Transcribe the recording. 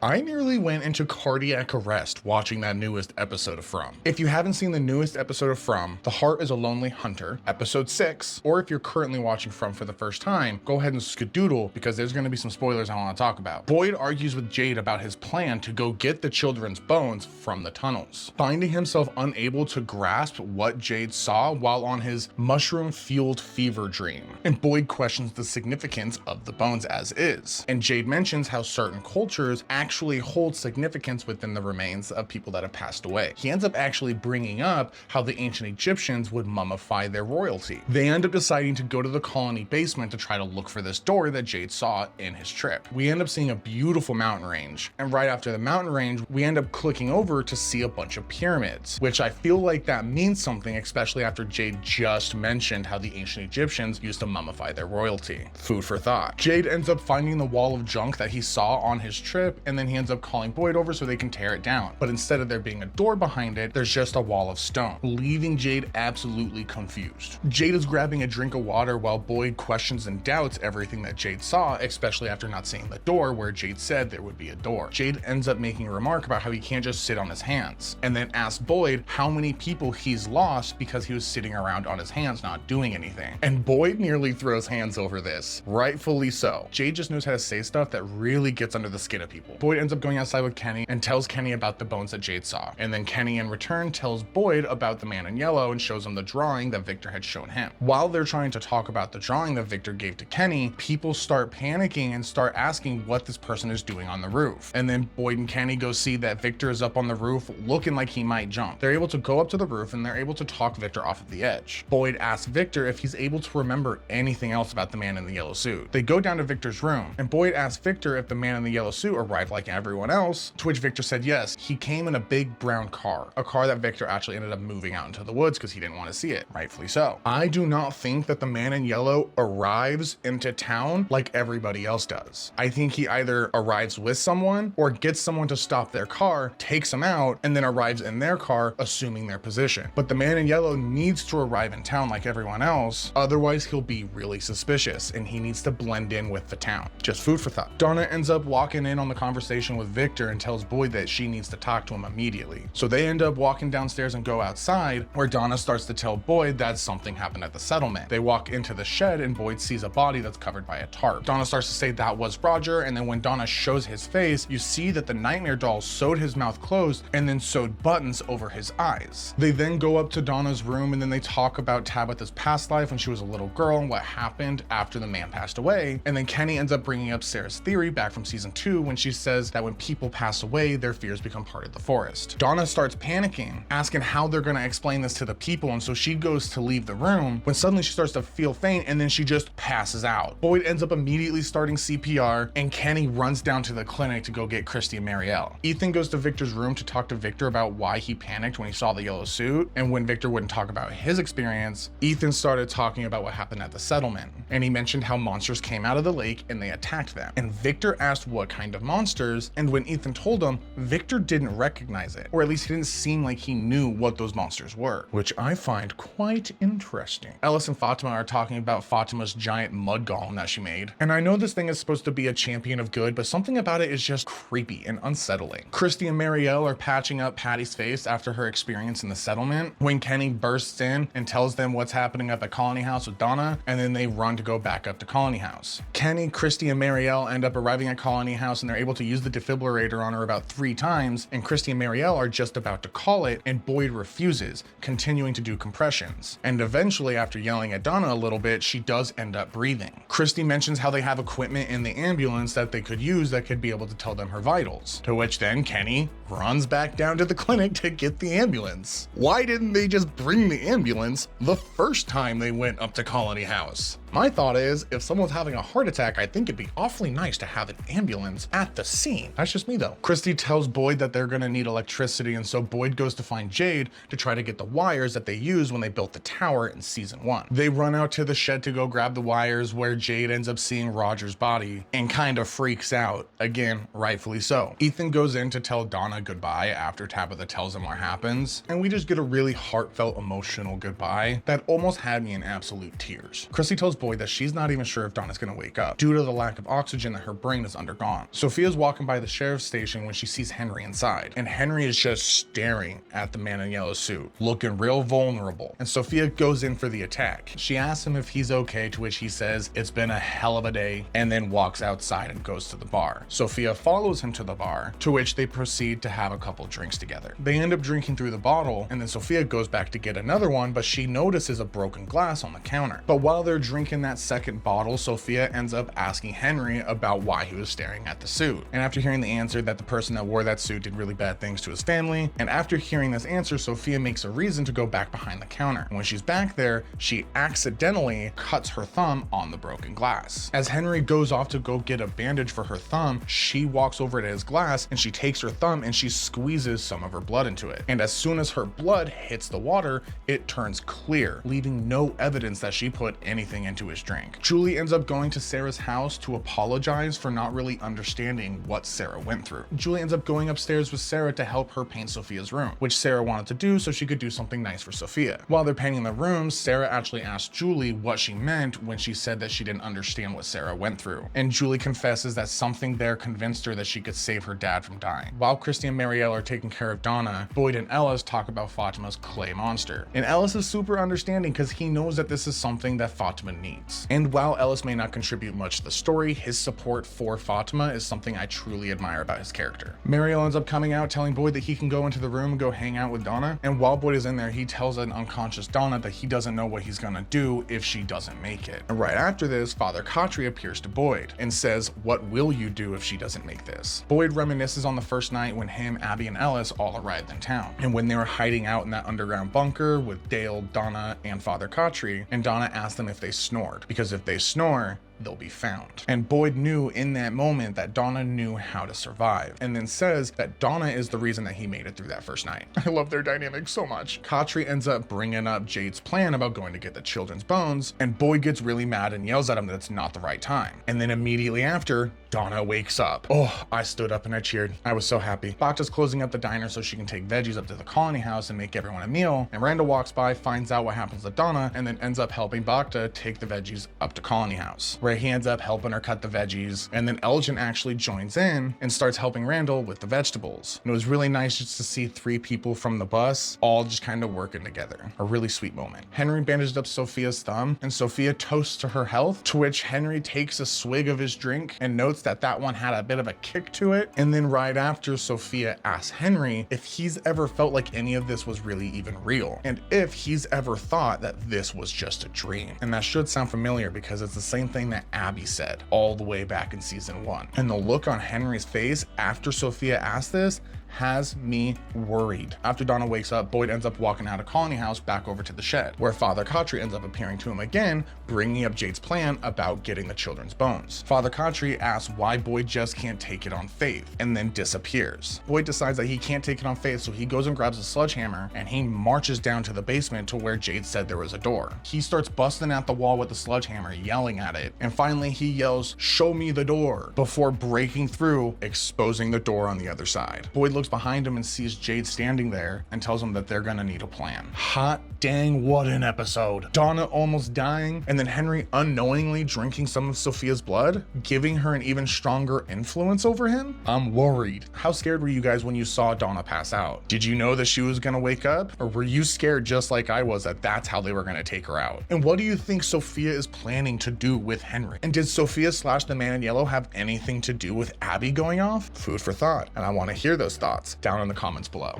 I nearly went into cardiac arrest watching that newest episode of From. If you haven't seen the newest episode of From, The Heart is a Lonely Hunter, episode 6, or if you're currently watching From for the first time, go ahead and skedoodle because there's going to be some spoilers I want to talk about. Boyd argues with Jade about his plan to go get the children's bones from the tunnels, finding himself unable to grasp what Jade saw while on his mushroom-fueled fever dream. And Boyd questions the significance of the bones as is. And Jade mentions how certain cultures actually hold significance within the remains of people that have passed away. He ends up actually bringing up how the ancient Egyptians would mummify their royalty. They end up deciding to go to the colony basement to try to look for this door that Jade saw in his trip. We end up seeing a beautiful mountain range, and right after the mountain range, we end up clicking over to see a bunch of pyramids, which I feel like that means something, especially after Jade just mentioned how the ancient Egyptians used to mummify their royalty. Food for thought. Jade ends up finding the wall of junk that he saw on his trip, and then he ends up calling Boyd over so they can tear it down. But instead of there being a door behind it, there's just a wall of stone, leaving Jade absolutely confused. Jade is grabbing a drink of water while Boyd questions and doubts everything that Jade saw, especially after not seeing the door where Jade said there would be a door. Jade ends up making a remark about how he can't just sit on his hands, and then asks Boyd how many people he's lost because he was sitting around on his hands not doing anything. And Boyd nearly throws hands over this, rightfully so. Jade just knows how to say stuff that really gets under the skin of people. Boyd ends up going outside with Kenny and tells Kenny about the bones that Jade saw. And then Kenny in return tells Boyd about the man in yellow and shows him the drawing that Victor had shown him. While they're trying to talk about the drawing that Victor gave to Kenny, people start panicking and start asking what this person is doing on the roof. And then Boyd and Kenny go see that Victor is up on the roof looking like he might jump. They're able to go up to the roof and they're able to talk Victor off of the edge. Boyd asks Victor if he's able to remember anything else about the man in the yellow suit. They go down to Victor's room and Boyd asks Victor if the man in the yellow suit arrived like everyone else, to which Victor said yes, he came in a big brown car, a car that Victor actually ended up moving out into the woods because he didn't want to see it, rightfully so. I do not think that the man in yellow arrives into town like everybody else does. I think he either arrives with someone or gets someone to stop their car, takes them out, and then arrives in their car, assuming their position. But the man in yellow needs to arrive in town like everyone else, otherwise he'll be really suspicious and he needs to blend in with the town. Just food for thought. Donna ends up walking in on the conversation with Victor and tells Boyd that she needs to talk to him immediately. So they end up walking downstairs and go outside, where Donna starts to tell Boyd that something happened at the settlement. They walk into the shed and Boyd sees a body that's covered by a tarp. Donna starts to say that was Roger, and then when Donna shows his face, you see that the nightmare doll sewed his mouth closed and then sewed buttons over his eyes. They then go up to Donna's room and then they talk about Tabitha's past life when she was a little girl and what happened after the man passed away. And then Kenny ends up bringing up Sarah's theory back from season 2 when she says that when people pass away, their fears become part of the forest. Donna starts panicking, asking how they're gonna explain this to the people, and so she goes to leave the room when suddenly she starts to feel faint and then she just passes out. Boyd ends up immediately starting CPR and Kenny runs down to the clinic to go get Christy and Marielle. Ethan goes to Victor's room to talk to Victor about why he panicked when he saw the yellow suit, and when Victor wouldn't talk about his experience, Ethan started talking about what happened at the settlement, and he mentioned how monsters came out of the lake and they attacked them. And Victor asked what kind of monsters, and when Ethan told him, Victor didn't recognize it, or at least he didn't seem like he knew what those monsters were, which I find quite interesting. Ellis and Fatima are talking about Fatima's giant mud golem that she made, and I know this thing is supposed to be a champion of good, but something about it is just creepy and unsettling. Christy and Marielle are patching up Patty's face after her experience in the settlement when Kenny bursts in and tells them what's happening at the colony house with Donna, and then they run to go back up to colony house. Kenny, Christy, and Marielle end up arriving at colony house and they're able to use the defibrillator on her about 3 times, and Christy and Marielle are just about to call it and Boyd refuses, continuing to do compressions. And eventually, after yelling at Donna a little bit, she does end up breathing. Christy mentions how they have equipment in the ambulance that they could use that could be able to tell them her vitals, to which then Kenny runs back down to the clinic to get the ambulance. Why didn't they just bring the ambulance the first time they went up to Colony House? My thought is, if someone's having a heart attack, I think it'd be awfully nice to have an ambulance at the scene. That's just me though. Christy tells Boyd that they're gonna need electricity, and so Boyd goes to find Jade to try to get the wires that they used when they built the tower in season 1. They run out to the shed to go grab the wires, where Jade ends up seeing Roger's body and kind of freaks out. Again, rightfully so. Ethan goes in to tell Donna goodbye after Tabitha tells him what happens, and we just get a really heartfelt, emotional goodbye that almost had me in absolute tears. Christy tells Boyd that she's not even sure if Donna's gonna wake up due to the lack of oxygen that her brain has undergone. Sophia's walking by the sheriff's station when she sees Henry inside, and Henry is just staring at the man in yellow suit, looking real vulnerable, and Sophia goes in for the attack. She asks him if he's okay, to which he says it's been a hell of a day, and then walks outside and goes to the bar. Sophia follows him to the bar, to which they proceed to have a couple drinks together. They end up drinking through the bottle, and then Sophia goes back to get another one, but she notices a broken glass on the counter. But while they're drinking that second bottle, Sophia ends up asking Henry about why he was staring at the suit. And after hearing the answer that the person that wore that suit did really bad things to his family, and after hearing this answer, Sophia makes a reason to go back behind the counter. And when she's back there, she accidentally cuts her thumb on the broken glass. As Henry goes off to go get a bandage for her thumb, she walks over to his glass and she takes her thumb and she squeezes some of her blood into it. And as soon as her blood hits the water, it turns clear, leaving no evidence that she put anything into his drink. Julie ends up going to Sarah's house to apologize for not really understanding what Sarah went through. Julie ends up going upstairs with Sarah to help her paint Sophia's room, which Sarah wanted to do so she could do something nice for Sophia. While they're painting the room, Sarah actually asked Julie what she meant when she said that she didn't understand what Sarah went through. And Julie confesses that something there convinced her that she could save her dad from dying. While Christy and Marielle are taking care of Donna, Boyd and Ellis talk about Fatima's clay monster. And Ellis is super understanding because he knows that this is something that Fatima needs. And while Ellis may not contribute much to the story, his support for Fatima is something I truly admire about his character. Marielle ends up coming out telling Boyd that he can go into the room and go hang out with Donna. And while Boyd is in there, he tells an unconscious Donna that he doesn't know what he's gonna do if she doesn't make it. And right after this, Father Khatri appears to Boyd and says, "What will you do if she doesn't make this?" Boyd reminisces on the first night when him, Abby, and Ellis all arrived in town, and when they were hiding out in that underground bunker with Dale, Donna, and Father Khatri, and Donna asked them if they snored, because if they snore, they'll be found. And Boyd knew in that moment that Donna knew how to survive, and then says that Donna is the reason that he made it through that first night. I love their dynamic so much. Khatri ends up bringing up Jade's plan about going to get the children's bones, and Boyd gets really mad and yells at him that it's not the right time. And then immediately after, Donna wakes up. Oh, I stood up and I cheered. I was so happy. Bacta's closing up the diner so she can take veggies up to the colony house and make everyone a meal, and Randall walks by, finds out what happens to Donna, and then ends up helping Bacta take the veggies up to colony house, where he ends up helping her cut the veggies, and then Elgin actually joins in and starts helping Randall with the vegetables. And it was really nice just to see three people from the bus all just kind of working together. A really sweet moment. Henry bandaged up Sophia's thumb, and Sophia toasts to her health, to which Henry takes a swig of his drink and notes that one had a bit of a kick to it. And then right after, Sophia asks Henry if he's ever felt like any of this was really even real, and if he's ever thought that this was just a dream. And that should sound familiar because it's the same thing that Abby said all the way back in season 1. And the look on Henry's face after Sophia asked this has me worried. After Donna wakes up, Boyd ends up walking out of Colony House back over to the shed, where Father Khatri ends up appearing to him again, bringing up Jade's plan about getting the children's bones. Father Khatri asks why Boyd just can't take it on faith, and then disappears. Boyd decides that he can't take it on faith, so he goes and grabs a sledgehammer, and he marches down to the basement to where Jade said there was a door. He starts busting at the wall with the sledgehammer, yelling at it, and finally he yells, "Show me the door," before breaking through, exposing the door on the other side. Boyd looks behind him and sees Jade standing there and tells him that they're gonna need a plan. Hot dang, what an episode. Donna almost dying, and then Henry unknowingly drinking some of Sophia's blood, giving her an even stronger influence over him. I'm worried. How scared were you guys when you saw Donna pass out? Did you know that she was gonna wake up? Or were you scared just like I was that that's how they were gonna take her out? And what do you think Sophia is planning to do with Henry? And did Sophia / the man in yellow have anything to do with Abby going off? Food for thought, and I want to hear those thoughts down in the comments below.